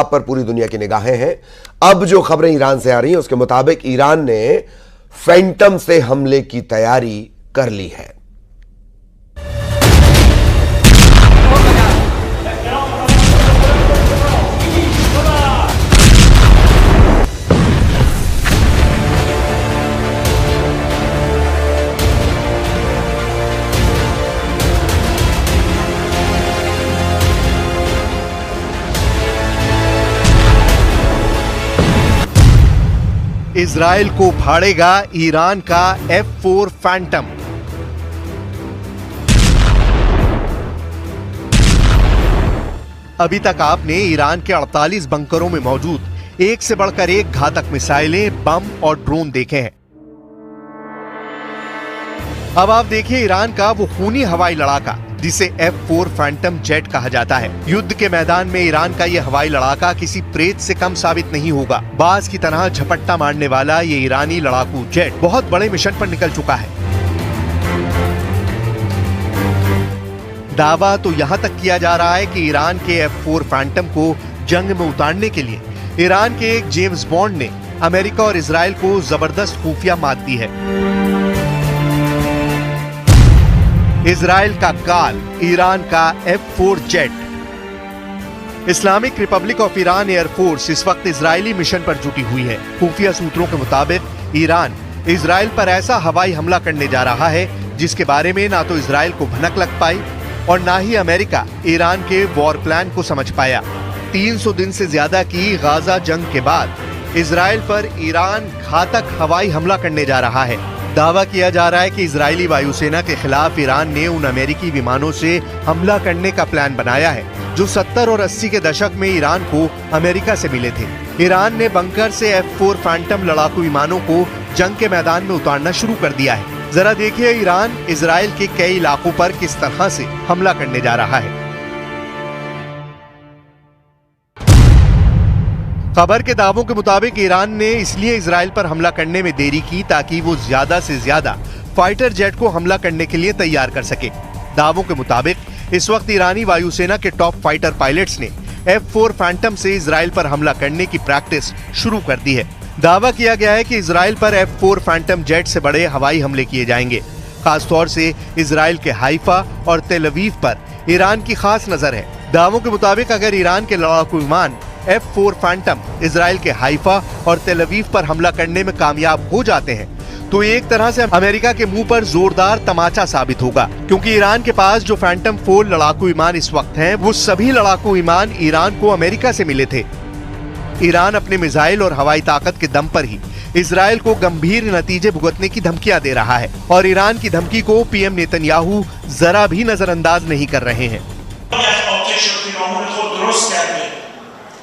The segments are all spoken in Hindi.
अब पर पूरी दुनिया की निगाहें हैं। अब जो खबरें ईरान से आ रही हैं उसके मुताबिक ईरान ने फैंटम से हमले की तैयारी कर ली है। इजराइल को फाड़ेगा ईरान का F4 फैंटम। अभी तक आपने ईरान के 48 बंकरों में मौजूद एक से बढ़कर एक घातक मिसाइलें, बम और ड्रोन देखे हैं। अब आप देखिए ईरान का वो खूनी हवाई लड़ाका जिसे F4 फैंटम जेट कहा जाता है। युद्ध के मैदान में ईरान का ये हवाई लड़ाका किसी प्रेत से कम साबित नहीं होगा। बाज की तरह झपट्टा मारने वाला ये ईरानी लड़ाकू जेट बहुत बड़े मिशन पर निकल चुका है। दावा तो यहाँ तक किया जा रहा है कि ईरान के F4 फैंटम को जंग में उतारने के लिए ईरान के एक जेम्स बॉन्ड ने अमेरिका और इजराइल को जबरदस्त खुफिया मात दी है। इजराइल का काल, ईरान का F4 jet. Islamic Republic of Iran air force इस वक्त इजरायली मिशन पर जुटी हुई है। खुफिया सूत्रों के मुताबिक ईरान इजराइल पर ऐसा हवाई हमला करने जा रहा है जिसके बारे में ना तो इजराइल को भनक लग पाई और ना ही अमेरिका ईरान के वॉर प्लान को समझ पाया। 300 दिन से ज्यादा की गाजा जंग के बाद इजराइल पर ईरान घातक हवाई हमला करने जा रहा है। दावा किया जा रहा है कि इजरायली वायुसेना के खिलाफ ईरान ने उन अमेरिकी विमानों से हमला करने का प्लान बनाया है जो 70 और 80 के दशक में ईरान को अमेरिका से मिले थे। ईरान ने बंकर से F4 फैंटम लड़ाकू विमानों को जंग के मैदान में उतारना शुरू कर दिया है। जरा देखिए ईरान इजराइल के कई इलाकों पर किस तरह से हमला करने जा रहा है। खबर के दावों के मुताबिक ईरान ने इसलिए इजराइल पर हमला करने में देरी की ताकि वो ज्यादा से ज्यादा फाइटर जेट को हमला करने के लिए तैयार कर सके। दावों के मुताबिक इस वक्त ईरानी वायुसेना के टॉप फाइटर पायलट्स ने F4 फैंटम से इजराइल पर हमला करने की प्रैक्टिस शुरू कर दी है। दावा किया गया है कि इजराइल पर F4 फैंटम जेट से बड़े हवाई हमले किए जाएंगे। खासतौर से इजराइल के हाइफा और तेल अवीव पर ईरान की खास नजर है। दावों के मुताबिक अगर ईरान के लड़ाकू विमान F4 फैंटम इजराइल के हाइफा और तेल अवीव पर हमला करने में कामयाब हो जाते हैं तो एक तरह से अमेरिका के मुंह पर जोरदार तमाचा साबित होगा, क्योंकि ईरान के पास जो फैंटम 4 लड़ाकू विमान इस वक्त हैं, वो सभी लड़ाकू विमान ईरान को अमेरिका से मिले थे। ईरान अपने मिसाइल और हवाई ताकत के दम पर ही इजराइल को गंभीर नतीजे भुगतने की धमकियां दे रहा है और ईरान की धमकी को पीएम नेतन्याहू जरा भी नजरअंदाज नहीं कर रहे हैं।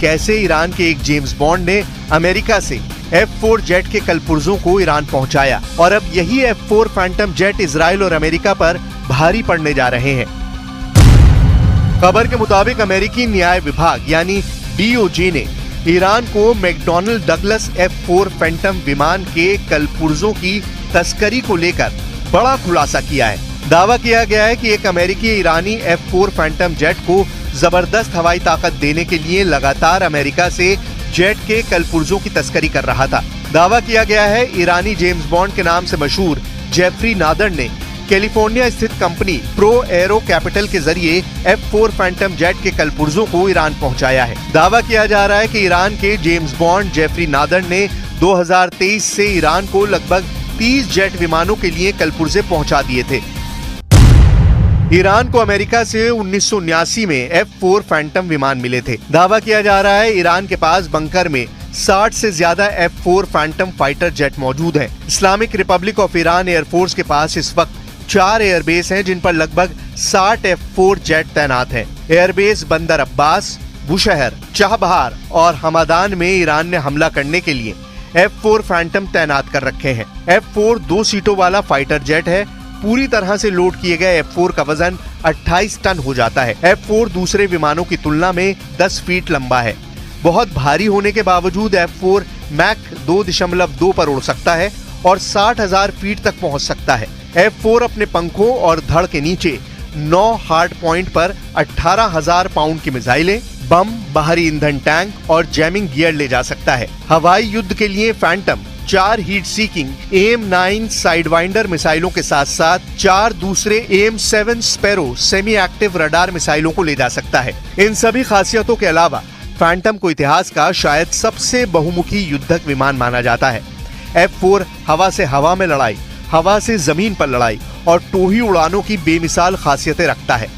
कैसे ईरान के एक जेम्स बॉन्ड ने अमेरिका से F4 जेट के कलपुर्जों को ईरान पहुंचाया और अब यही F4 फैंटम जेट इजराइल और अमेरिका पर भारी पड़ने जा रहे हैं। खबर के मुताबिक अमेरिकी न्याय विभाग यानी DOJ ने ईरान को मैकडॉनल्ड डगलस F4 फैंटम विमान के कलपुर्जों की तस्करी को लेकर बड़ा खुलासा किया है। दावा किया गया है कि एक अमेरिकी ईरानी F4 फैंटम जेट को जबरदस्त हवाई ताकत देने के लिए लगातार अमेरिका से जेट के कलपुर्जों की तस्करी कर रहा था। दावा किया गया है ईरानी जेम्स बॉन्ड के नाम से मशहूर जेफरी नादर ने कैलिफोर्निया स्थित कंपनी प्रो एरो कैपिटल के जरिए F4 फैंटम जेट के कलपुर्जों को ईरान पहुंचाया है। दावा किया जा रहा है कि ईरान के जेम्स बॉन्ड जेफरी नादर ने 2023 से ईरान को लगभग 30 जेट विमानों के लिए कलपुर्जे पहुंचा दिए थे। ईरान को अमेरिका से 1979 में F4 फैंटम विमान मिले थे। दावा किया जा रहा है ईरान के पास बंकर में 60 से ज्यादा F4 फैंटम फाइटर जेट मौजूद हैं। Islamic Republic of Iran air force के पास इस वक्त 4 एयरबेस हैं जिन पर लगभग 60 F4 जेट तैनात हैं। एयरबेस बंदर अब्बास, बुशहर, चाबहार और हमादान में ईरान ने हमला करने के लिए F4 फैंटम तैनात कर रखे हैं। F4 2 सीटों वाला फाइटर जेट है। पूरी तरह से लोड किए गए F4 का वजन 28 टन हो जाता है। F4 दूसरे विमानों की तुलना में 10 फीट लंबा है। बहुत भारी होने के बावजूद F4 मैक 2.2 पर उड़ सकता है और 60,000 फीट तक पहुंच सकता है। F4 अपने पंखों और धड़ के नीचे 9 हार्ड पॉइंट पर 18,000 पाउंड की मिसाइलें, बम, बाहरी ईंधन टैंक और जैमिंग गियर ले जा सकता है। हवाई युद्ध के लिए फैंटम 4 हीट सीकिंग AIM-9 साइडवाइंडर मिसाइलों के साथ साथ 4 दूसरे AIM-7 sparrow semi active radar मिसाइलों को ले जा सकता है। इन सभी खासियतों के अलावा फैंटम को इतिहास का शायद सबसे बहुमुखी युद्धक विमान माना जाता है। F4 हवा से हवा में लड़ाई, हवा से जमीन पर लड़ाई और टोही उड़ानों की बेमिसाल खासियतें रखता है।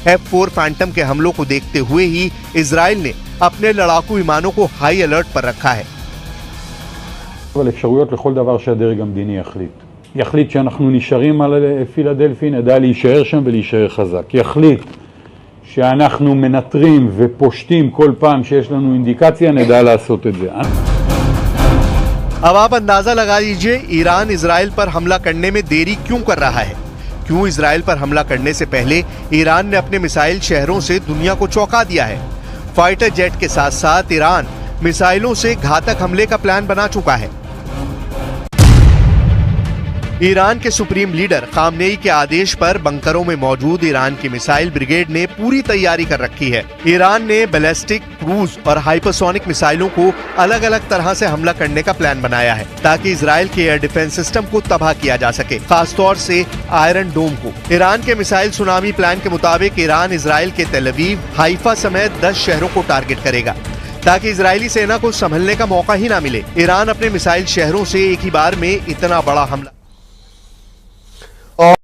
F4 फैंटम के हमलों को देखते हुए ही इजराइल ने अपने लड़ाकू विमानों को हाई अलर्ट पर रखा है। אבל אפשרויות לכל דבר שהדרג המדיני יחליט שאנחנו נשארים על פילדלפי, נדע להישאר שם ולהישאר חזק. יחליט שאנחנו מנטרים ופושטים כל פעם שיש לנו אינדיקציה, נדע לעשות את זה. अब आप अंदाजा लगा लीजिए ईरान इजराइल पर हमला करने में देरी क्यों कर रहा है। क्यों इजराइल पर हमला करने से पहले ईरान ने अपने मिसाइल शहरों से दुनिया को चौंका दिया है। फाइटर जेट के साथ साथ ईरान मिसाइलों से घातक हमले का प्लान बना चुका है। ईरान के सुप्रीम लीडर खामनेई के आदेश पर बंकरों में मौजूद ईरान की मिसाइल ब्रिगेड ने पूरी तैयारी कर रखी है। ईरान ने बैलिस्टिक, क्रूज और हाइपरसोनिक मिसाइलों को अलग अलग तरह से हमला करने का प्लान बनाया है ताकि इजराइल के एयर डिफेंस सिस्टम को तबाह किया जा सके, खासतौर से आयरन डोम को। ईरान के मिसाइल सुनामी प्लान के मुताबिक ईरान इजराइल के तेल अवीव, हाइफा समेत 10 शहरों को टारगेट करेगा ताकि इजरायली सेना को संभलने का मौका ही ना मिले। ईरान अपने मिसाइल शहरों से एक ही बार में इतना बड़ा हमला